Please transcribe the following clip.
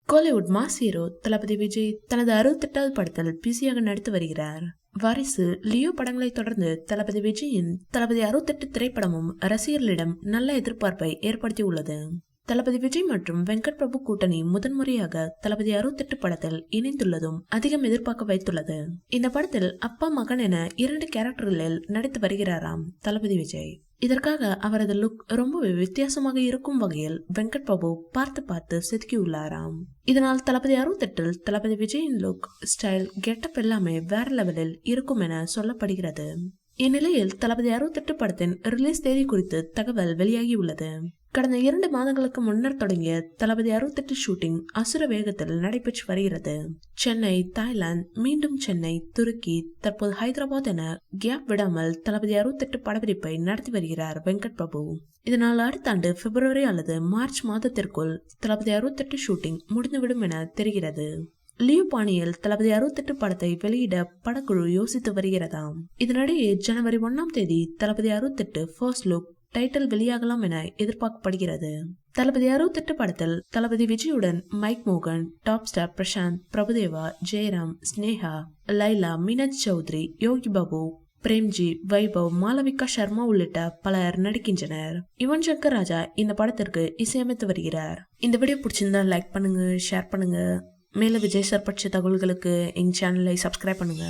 Kollywood mass hero தளபதி விஜய் தனது 68வது படத்தில் பிஸியாக நடித்து வருகிறார். வாரிசு, லியோ படங்களை தொடர்ந்து தளபதி விஜயின் தளபதி 68 திரைப்படமும் ரசிகர்களிடம் நல்ல எதிர்பார்ப்பை ஏற்படுத்தியுள்ளது. தளபதி விஜய் மற்றும் வெங்கட் பிரபு கூட்டணி முதன்முறையாக தளபதி 68 படத்தில் இணைந்துள்ளதும் அதிகம் எதிர்பார்க்க வைத்துள்ளது. இந்த படத்தில் அப்பா மகன் என 2 கேரக்டர்களில் நடித்து வருகிறாராம் தளபதி விஜய். இதற்காக அவரது லுக் ரொம்பவே வித்தியாசமாக இருக்கும் வகையில் வெங்கட் பிரபு பார்த்து செதுக்கியுள்ளாராம். இதனால் தளபதி 68 தளபதி விஜயின் லுக், ஸ்டைல், கெட்டப் எல்லாமே வேற லெவலில் இருக்கும் என சொல்லப்படுகிறது. இந்நிலையில் தளபதி 68 படத்தின் ரிலீஸ் தேதி குறித்து தகவல் வெளியாகியுள்ளது. கடந்த 2 மாதங்களுக்கு முன்னர் தொடங்கிய தளபதி 68 ஷூட்டிங் அசுர வேகத்தில் நடைபெற்று வருகிறது. சென்னை, தாய்லாந்து, மீண்டும் சென்னை, துருக்கி, தற்போது ஹைதராபாத் என கேப் விடாமல் தளபதி 68 படப்பிடிப்பை நடத்தி வருகிறார் வெங்கட் பிரபு. இதனால் அடுத்த ஆண்டு பிப்ரவரி அல்லது மார்ச் மாதத்திற்குள் தளபதி 68 ஷூட்டிங் முடிந்துவிடும் என தெரிகிறது. லியோ பாணியில் தளபதி 68 படத்தை வெளியிட படக்குழு யோசித்து வருகிறதாம். இதனிடையே ஜனவரி 1ஆம் தேதி தளபதி 68 ஃபர்ஸ்ட் லுக் டைட்டில் வெளியாகலாம் என எதிர்பார்க்கப்படுகிறது. தளபதி 68 படத்தில் தளபதி விஜயுடன் மைக் மோகன், டாப் ஸ்டார் பிரசாந்த், பிரபுதேவா, ஜெயராம், ஸ்னேகா, லைலா, மீனாட்சி சௌத்ரி, யோகி பாபு, பிரேம்ஜி, வைபவ், மாளவிகா சர்மா உள்ளிட்ட பலர் நடிக்கின்றனர். யுவன் சங்கர் ராஜா இந்த படத்திற்கு இசையமைத்து வருகிறார். இந்த வீடியோ பிடிச்சிருந்தா லைக் பண்ணுங்க, ஷேர் பண்ணுங்க. மேலும் விஜய் சார் பற்றிய தகவல்களுக்கு எங்க சேனலை சப்ஸ்கிரைப் பண்ணுங்க.